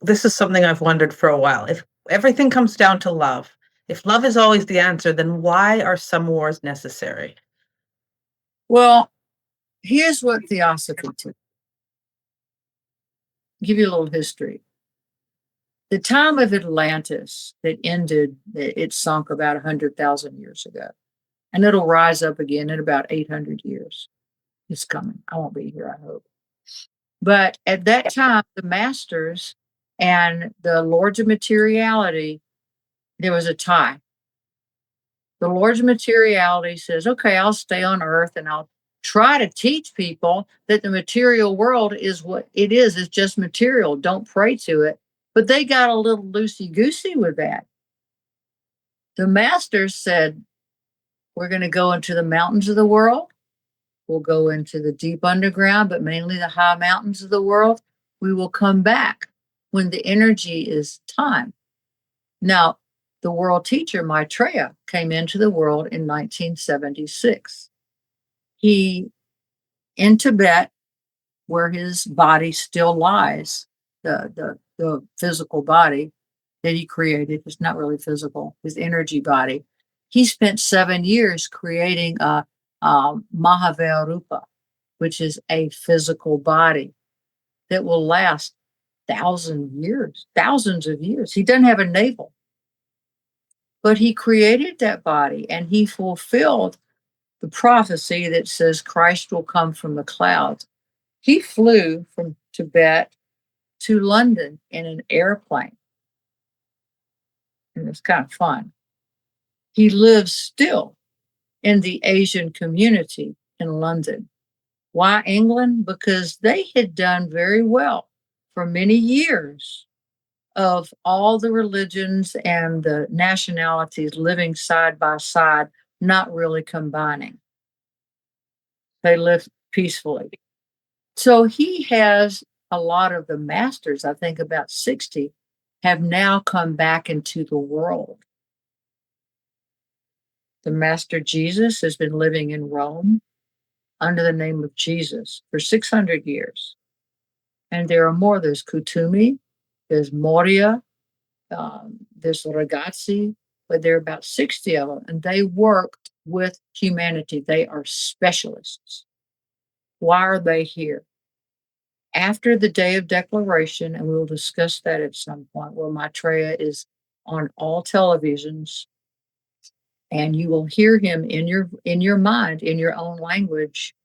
This is something I've wondered for a while. If everything comes down to love, if love is always the answer, then why are some wars necessary? Well, here's what theosophy took. Give you a little history. The time of Atlantis that ended, it sunk about 100,000 years ago, and it'll rise up again in about 800 years. It's coming. I won't be here, I hope. But at that time, the masters and the lords of materiality, there was a tie. The Lord's materiality says, okay, I'll stay on earth and I'll try to teach people that the material world is what it is. It's just material. Don't pray to it. But they got a little loosey goosey with that. The masters said, we're going to go into the mountains of the world. We'll go into the deep underground, but mainly the high mountains of the world. We will come back when the energy is time. Now, the world teacher, Maitreya, came into the world in 1976. He, in Tibet, where his body still lies, the physical body that he created, it's not really physical, his energy body. He spent 7 years creating a Mahavairupa, which is a physical body that will last thousands of years. He doesn't have a navel. But he created that body and he fulfilled the prophecy that says Christ will come from the clouds. He flew from Tibet to London in an airplane. And it's kind of fun. He lives still in the Asian community in London. Why England? Because they had done very well for many years of all the religions and the nationalities living side by side, not really combining. They live peacefully. So he has a lot of the masters, I think about 60, have now come back into the world. The Master Jesus has been living in Rome under the name of Jesus for 600 years. And there are more. There's Kutumi, there's Moria, there's Ragazzi, but there are about 60 of them, and they worked with humanity. They are specialists. Why are they here? After the day of declaration, and we'll discuss that at some point, where Maitreya is on all televisions, and you will hear him in your mind, in your own language,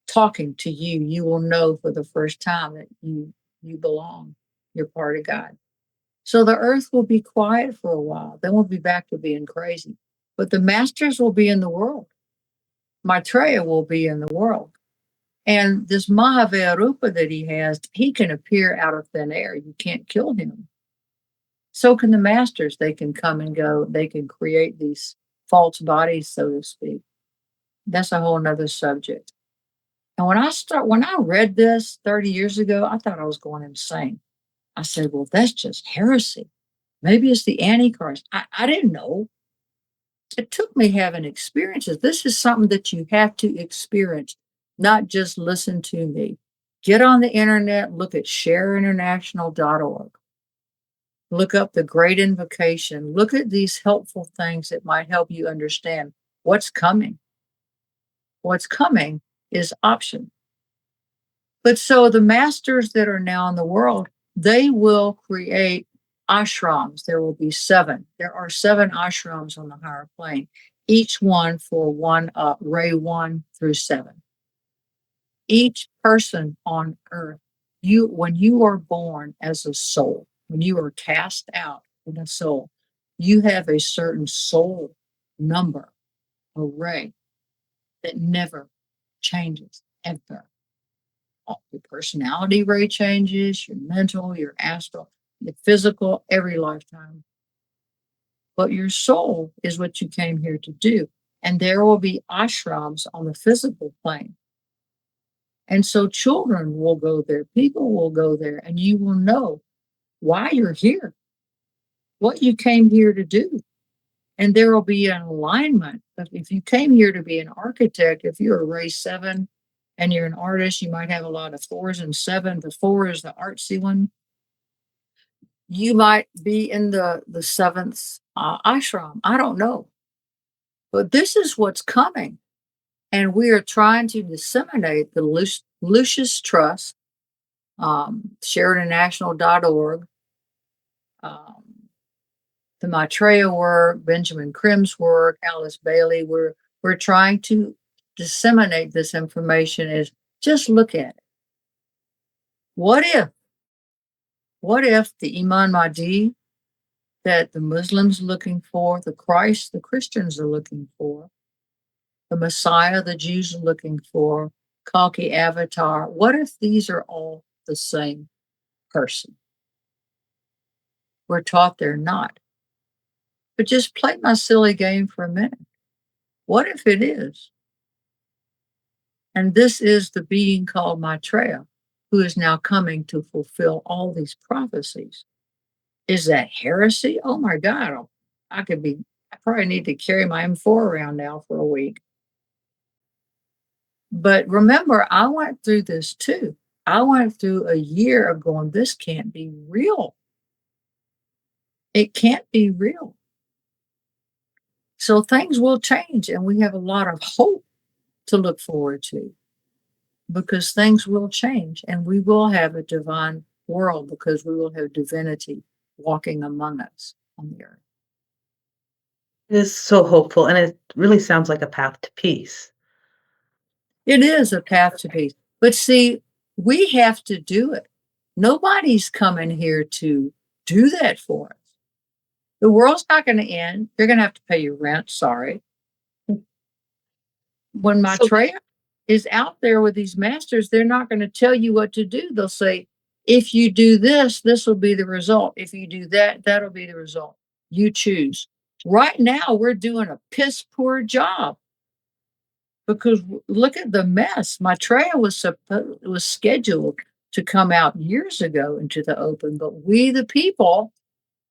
talking to you. You will know for the first time that you belong. You're part of God. So the earth will be quiet for a while. Then we'll be back to being crazy. But the masters will be in the world. Maitreya will be in the world. And this Mahavairupa that he has, he can appear out of thin air. You can't kill him. So can the masters. They can come and go. They can create these false bodies, so to speak. That's a whole nother subject. And when I read this 30 years ago, I thought I was going insane. I said, well, that's just heresy. Maybe it's the Antichrist. I didn't know. It took me having experiences. This is something that you have to experience, not just listen to me. Get on the internet, look at shareinternational.org. Look up the Great Invocation. Look at these helpful things that might help you understand what's coming. What's coming is option. But so the masters that are now in the world, they will create ashrams. There will be 7. There are 7 ashrams on the higher plane, each one for ray 1 through 7. Each person on earth, when you are born as a soul, when you are cast out in a soul, you have a certain soul number, a ray that never changes ever. Your personality ray changes, your mental, your astral, your physical, every lifetime. But your soul is what you came here to do. And there will be ashrams on the physical plane. And so children will go there, people will go there, and you will know why you're here, what you came here to do. And there will be an alignment. If you came here to be an architect, if you're a ray 7 and you're an artist, you might have a lot of 4s and 7s. The 4 is the artsy one. You might be in the seventh ashram. I don't know. But this is what's coming. And we are trying to disseminate the Lucius Trust, SheridanNational.org, um, the Maitreya work, Benjamin Crimm's work, Alice Bailey. We're trying to disseminate this information. Is just look at it. What if? What if the Iman Mahdi that the Muslims are looking for, the Christ the Christians are looking for, the Messiah the Jews are looking for, Kalki Avatar, what if these are all the same person? We're taught they're not. But just play my silly game for a minute. What if it is? And this is the being called Maitreya, who is now coming to fulfill all these prophecies. Is that heresy? Oh my God. I probably need to carry my M4 around now for a week. But remember, I went through this too. I went through a year of going, this can't be real. It can't be real. So things will change, and we have a lot of hope to look forward to because things will change and we will have a divine world because we will have divinity walking among us on the earth. It is so hopeful, and it really sounds like a path to peace. It is a path to peace. But see, we have to do it. Nobody's coming here to do that for us. The world's not going to end. You're going to have to pay your rent. Sorry. When So Maitreya is out there with these masters, they're not going to tell you what to do. They'll say, if you do this, this will be the result. If you do that, that'll be the result. You choose. Right now, we're doing a piss poor job because look at the mess. Maitreya was scheduled to come out years ago into the open, but we, the people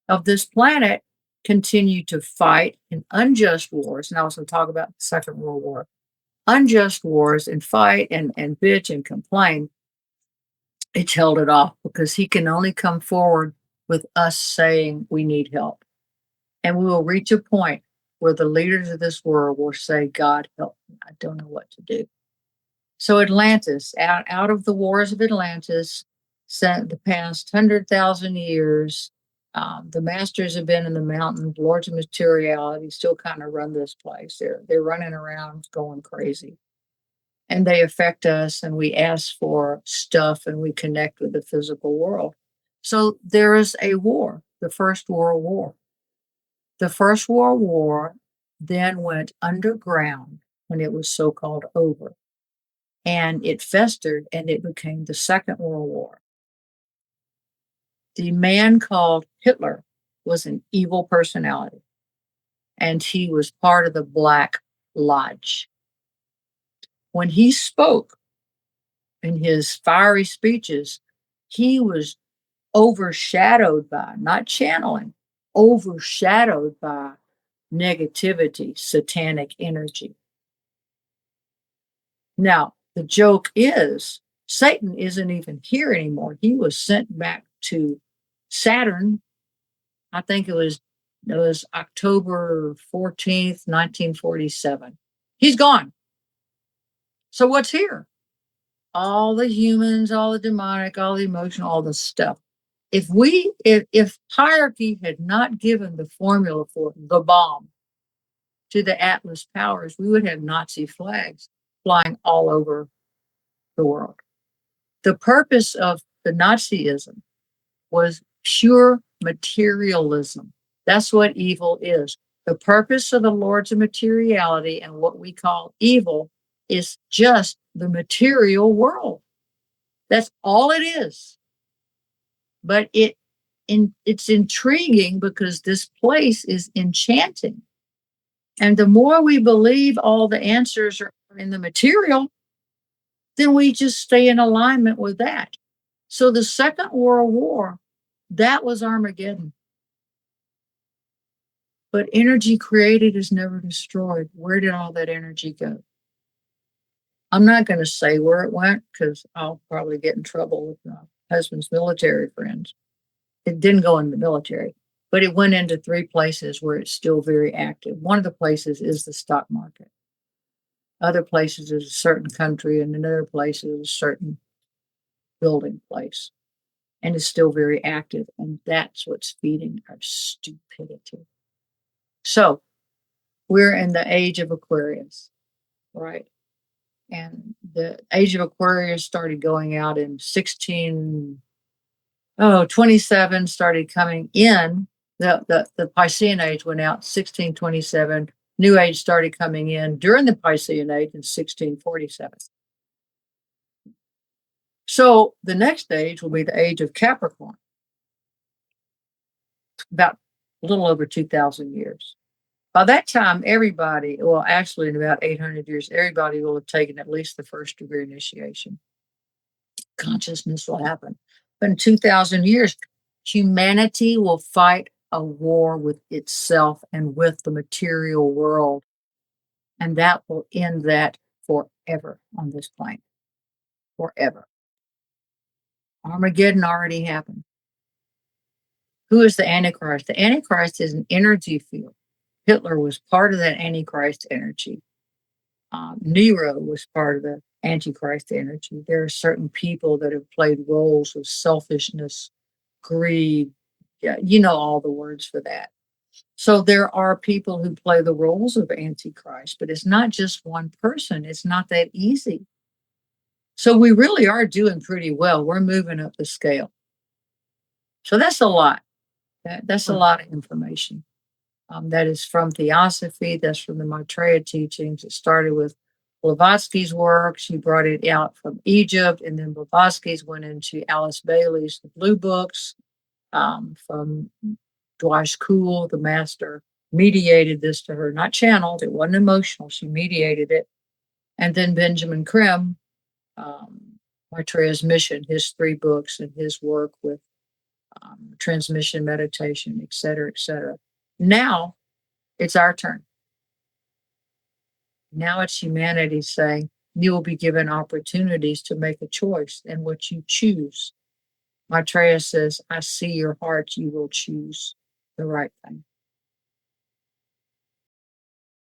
of this planet, continue to fight in unjust wars. And I was going to talk about the Second World War. Unjust wars and fight and bitch and complain. It's held it off because he can only come forward with us saying we need help. And we will reach a point where the leaders of this world will say, God help me. I don't know what to do. So Atlantis, out of the wars of Atlantis, sent the past 100,000 years. The masters have been in the mountains, lords of materiality still kind of run this place. They're running around going crazy. And they affect us, and we ask for stuff, and we connect with the physical world. So there is a war, the First World War. The First World War then went underground when it was so-called over. And it festered, and it became the Second World War. The man called Hitler was an evil personality, and he was part of the Black Lodge. When he spoke in his fiery speeches, he was overshadowed by, not channeling, overshadowed by negativity, satanic energy. Now, the joke is Satan isn't even here anymore. He was sent back to Saturn. I think it was October 14th, 1947. He's gone. So what's here? All the humans, all the demonic, all the emotional, all the stuff. If hierarchy had not given the formula for the bomb to the Atlas powers, we would have Nazi flags flying all over the world. The purpose of the Nazism was pure materialism. That's what evil is. The purpose of the lords of materiality and what we call evil is just the material world. That's all it is. But it's intriguing because this place is enchanting. And the more we believe all the answers are in the material, then we just stay in alignment with that. So the Second World War, that was Armageddon. But energy created is never destroyed. Where did all that energy go? I'm not going to say where it went because I'll probably get in trouble with my husband's military friends. It didn't go in the military, but it went into 3 places where it's still very active. One of the places is the stock market. Other places is a certain country, and another place is a certain building place, and it's still very active, and that's what's feeding our stupidity. So, we're in the age of Aquarius, right? And the age of Aquarius started going out in 27, started coming in. The Piscean age went out 1627. New age started coming in during the Piscean age in 1647. So the next age will be the age of Capricorn, about a little over 2,000 years. By that time, everybody, well, actually, in about 800 years, everybody will have taken at least the first degree initiation. Consciousness will happen. But in 2,000 years, humanity will fight a war with itself and with the material world. And that will end that forever on this planet. Forever. Armageddon already happened. Who is the Antichrist? The Antichrist is an energy field. Hitler was part of that Antichrist energy. Nero was part of the Antichrist energy. There are certain people that have played roles of selfishness, greed. Yeah, you know all the words for that. So there are people who play the roles of Antichrist, but it's not just one person. It's not that easy. So we really are doing pretty well. We're moving up the scale. So that's a lot. That's a lot of information. That is from Theosophy. That's from the Maitreya teachings. It started with Blavatsky's work. She brought it out from Egypt, and then Blavatsky's went into Alice Bailey's The Blue Books. From Dwight Cool, the master, mediated this to her, not channeled. It wasn't emotional. She mediated it. And then Benjamin Krim, Maitreya's Mission, his 3 books and his work with transmission, meditation, et cetera, et cetera. Now it's our turn. Now it's humanity saying, you will be given opportunities to make a choice, and what you choose. Maitreya says, I see your heart, you will choose the right thing.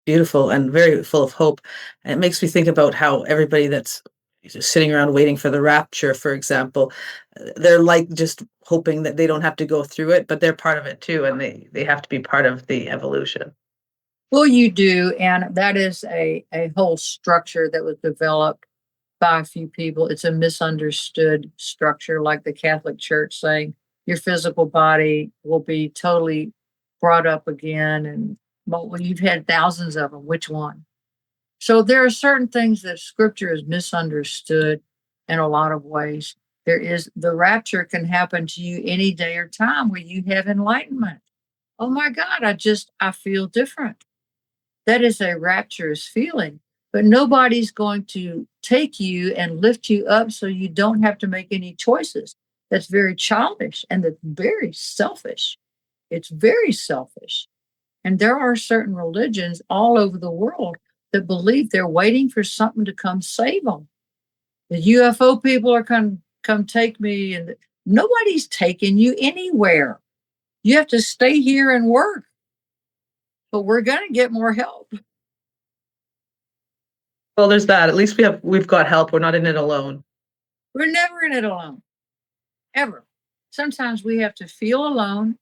Beautiful and very full of hope. And it makes me think about how everybody that's sitting around waiting for the rapture, for example, they're like just hoping that they don't have to go through it, but they're part of it too, and they have to be part of the evolution. Well, you do, and that is a whole structure that was developed by a few people. It's a misunderstood structure, like the Catholic Church saying your physical body will be totally brought up again. And well, you've had thousands of them. Which one? So there are certain things that Scripture is misunderstood in a lot of ways. There is the rapture can happen to you any day or time where you have enlightenment. Oh my God, I feel different. That is a rapturous feeling. But nobody's going to take you and lift you up so you don't have to make any choices. That's very childish and that's very selfish. It's very selfish. And there are certain religions all over the world that believe they're waiting for something to come save them. The UFO people are come take me, and nobody's taking you anywhere. You have to stay here and work. But we're going to get more help. Well, there's that. At least we've got help. We're not in it alone. We're never in it alone, ever. Sometimes we have to feel alone.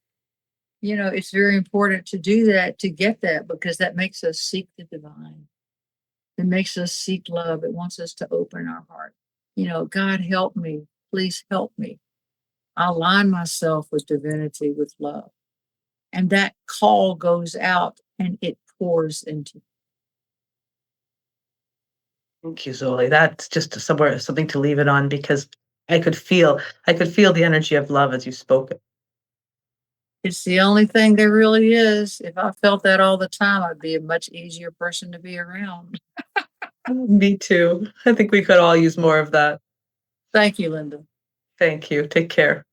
You know, it's very important to do that, to get that, because that makes us seek the divine. It makes us seek love. It wants us to open our heart. You know, God, help me. Please help me. I align myself with divinity, with love. And that call goes out and it pours into. Thank you, Zoli. That's just something to leave it on, because I could feel the energy of love as you spoke it. It's the only thing there really is. If I felt that all the time, I'd be a much easier person to be around. Me too. I think we could all use more of that. Thank you, Linda. Thank you. Take care.